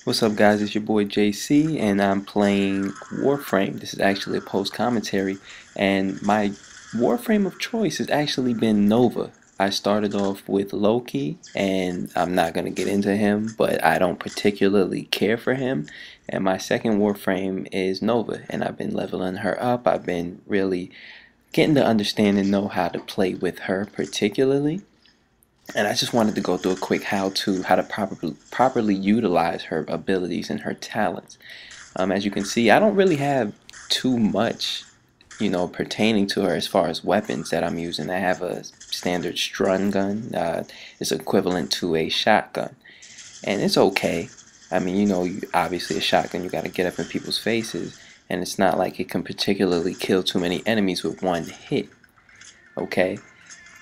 What's up, guys? It's your boy JC, and I'm playing Warframe. This is actually a post commentary, and my Warframe of choice has actually been Nova. I started off with Loki, and I'm not going to get into him, but I don't particularly care for him. And my second Warframe is Nova, and I've been leveling her up. I've been really getting to understand and know how to play with her, particularly. And I just wanted to go through a quick how to properly utilize her abilities and her talents. As you can see, I don't really have too much, pertaining to her as far as weapons that I'm using. I have a standard stun gun. It's equivalent to a shotgun, and it's okay. I mean, obviously a shotgun, you got to get up in people's faces, and it's not like it can particularly kill too many enemies with one hit. Okay,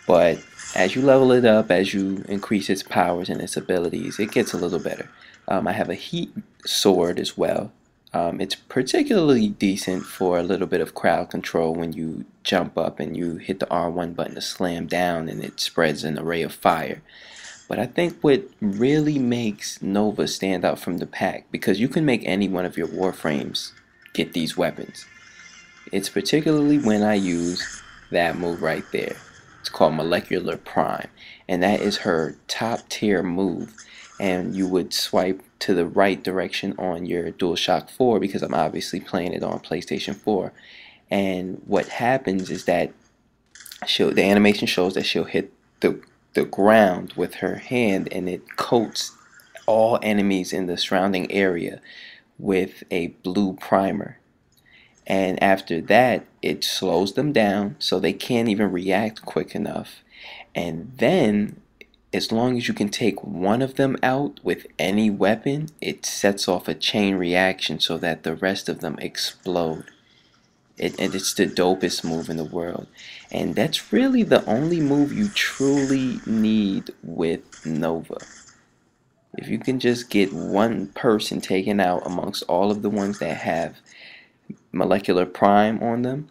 but as you level it up, as you increase its powers and its abilities, it gets a little better. I have a heat sword as well. It's particularly decent for a little bit of crowd control when you jump up and you hit the R1 button to slam down and it spreads an array of fire. But I think what really makes Nova stand out from the pack, because you can make any one of your Warframes get these weapons, it's particularly when I use that move right there. It's called Molecular Prime, and that is her top tier move. And you would swipe to the right direction on your DualShock 4, because I'm obviously playing it on PlayStation 4. And what happens is that the animation shows that she'll hit the ground with her hand, and it coats all enemies in the surrounding area with a blue primer. And after that, it slows them down so they can't even react quick enough. And then, as long as you can take one of them out with any weapon, it sets off a chain reaction so that the rest of them explode. And it's the dopest move in the world. And that's really the only move you truly need with Nova. If you can just get one person taken out amongst all of the ones that have Molecular Prime on them,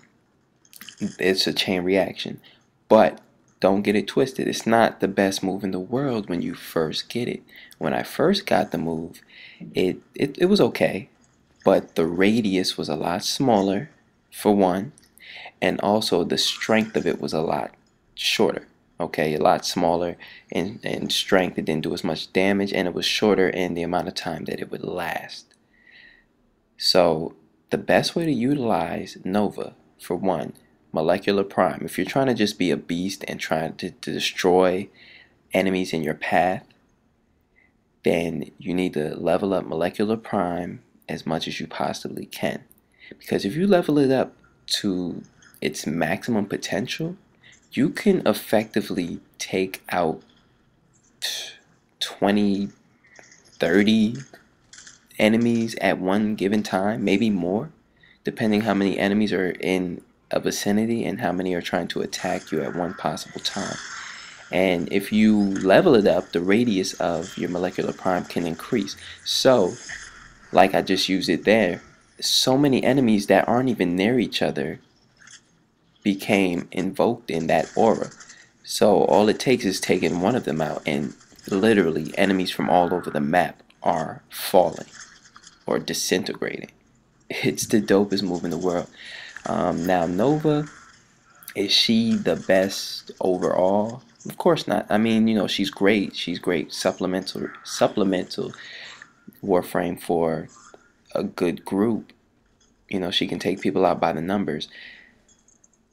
it's a chain reaction. But don't get it twisted, it's not the best move in the world when you first get it. When I first got the move, it was okay, but the radius was a lot smaller, for one, and also the strength of it was a lot shorter. Okay, a lot smaller in strength. It didn't do as much damage, and it was shorter in the amount of time that it would last. So the best way to utilize Nova, for one, Molecular Prime, if you're trying to just be a beast and trying to destroy enemies in your path, then you need to level up Molecular Prime as much as you possibly can. Because if you level it up to its maximum potential, you can effectively take out 20, 30 enemies at one given time, maybe more, depending how many enemies are in a vicinity and how many are trying to attack you at one possible time. And if you level it up, the radius of your Molecular Prime can increase. So, like I just used it there, so many enemies that aren't even near each other became invoked in that aura. So all it takes is taking one of them out, and literally enemies from all over the map are falling or disintegrating. It's the dopest move in the world. Now Nova, is she the best overall? Of course not. I mean, she's great. She's great supplemental Warframe for a good group. She can take people out by the numbers.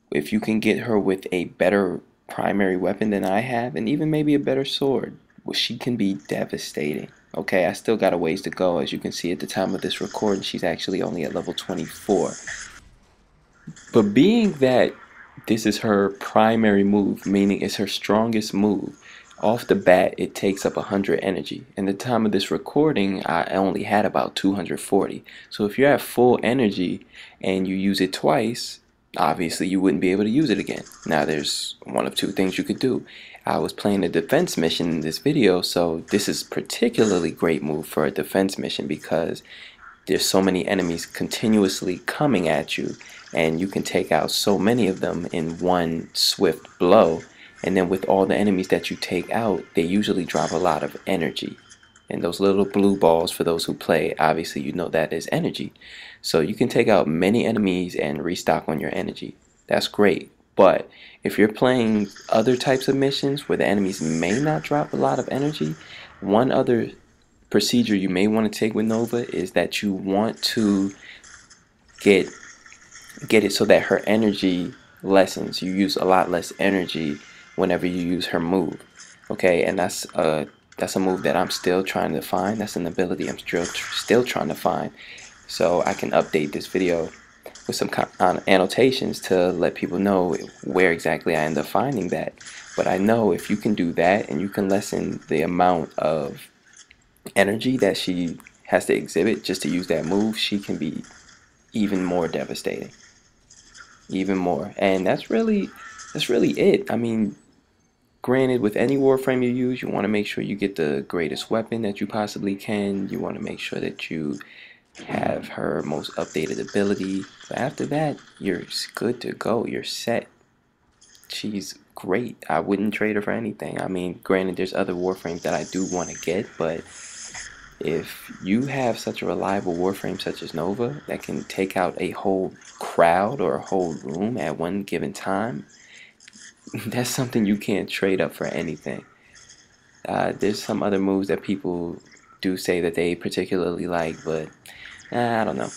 If you can get her with a better primary weapon than I have, and even maybe a better sword, well, she can be devastating. Okay, I still got a ways to go. As you can see at the time of this recording, she's actually only at level 24. But being that this is her primary move, meaning it's her strongest move, off the bat it takes up 100 energy. And the time of this recording, I only had about 240. So if you're at full energy and you use it twice, obviously you wouldn't be able to use it again. Now there's one of two things you could do. I was playing a defense mission in this video, so this is particularly great move for a defense mission because there's so many enemies continuously coming at you, and you can take out so many of them in one swift blow. And then with all the enemies that you take out, they usually drop a lot of energy. And those little blue balls, for those who play, obviously you know that is energy. So you can take out many enemies and restock on your energy. That's great. But if you're playing other types of missions where the enemies may not drop a lot of energy, one other procedure you may want to take with Nova is that you want to get it so that her energy lessens. You use a lot less energy whenever you use her move. Okay, and that's a move that I'm still trying to find. That's an ability I'm still trying to find. So I can update this video with some annotations to let people know where exactly I end up finding that. But I know if you can do that and you can lessen the amount of energy that she has to exhibit just to use that move, she can be even more devastating. Even more. And that's really it. I mean, granted, with any Warframe you use, you want to make sure you get the greatest weapon that you possibly can. You want to make sure that you have her most updated ability. But after that, you're good to go. You're set. She's great. I wouldn't trade her for anything. I mean, granted, there's other Warframes that I do want to get, but if you have such a reliable Warframe such as Nova that can take out a whole crowd or a whole room at one given time, that's something you can't trade up for anything. There's some other moves that people do say that they particularly like, but I don't know.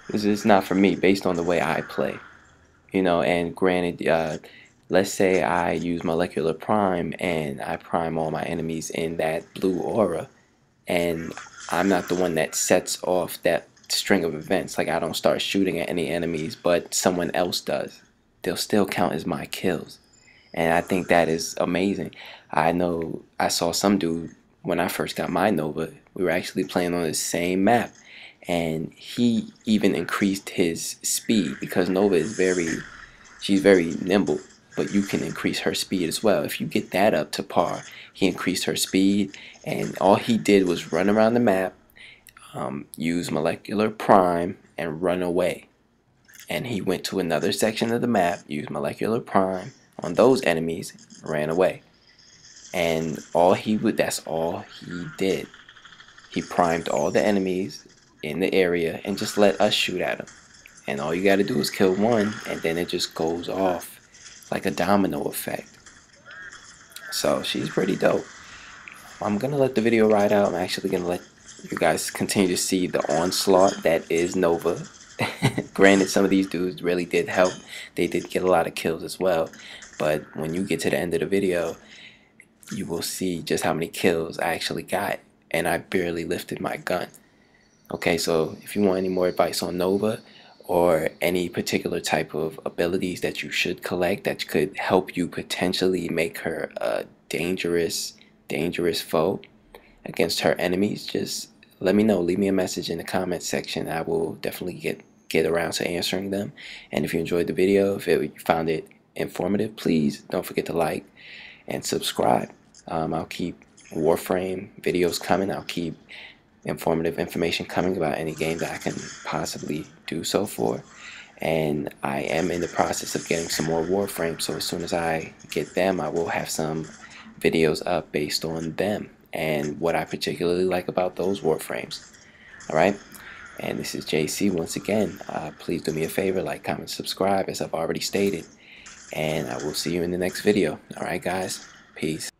This is not for me based on the way I play. And granted, let's say I use Molecular Prime and I prime all my enemies in that blue aura, and I'm not the one that sets off that string of events. Like, I don't start shooting at any enemies, but someone else does. They'll still count as my kills. And I think that is amazing. I know I saw some dude when I first got my Nova. We were actually playing on the same map, and he even increased his speed because Nova is she's very nimble, but you can increase her speed as well. If you get that up to par, he increased her speed, and all he did was run around the map, use Molecular Prime, and run away. And he went to another section of the map, used Molecular Prime on those enemies, ran away. And that's all he did. He primed all the enemies in the area and just let us shoot at them. And all you gotta do is kill one, and then it just goes off like a domino effect. So she's pretty dope. I'm gonna let the video ride out. I'm actually gonna let you guys continue to see the onslaught that is Nova. Granted, some of these dudes really did help. They did get a lot of kills as well. But when you get to the end of the video, you will see just how many kills I actually got. And I barely lifted my gun. Okay, so if you want any more advice on Nova, or any particular type of abilities that you should collect that could help you potentially make her a dangerous foe against her enemies, just let me know. Leave me a message in the comment section. I will definitely get around to answering them. And if you enjoyed the video, if you found it informative, please don't forget to like and subscribe. I'll keep Warframe videos coming. I'll keep informative information coming about any game that I can possibly do so for. And I am in the process of getting some more Warframe, so as soon as I get them, I will have some videos up based on them and what I particularly like about those Warframes. Alright, and this is JC once again. Please do me a favor, like, comment, subscribe, as I've already stated, and I will see you in the next video. Alright guys, peace.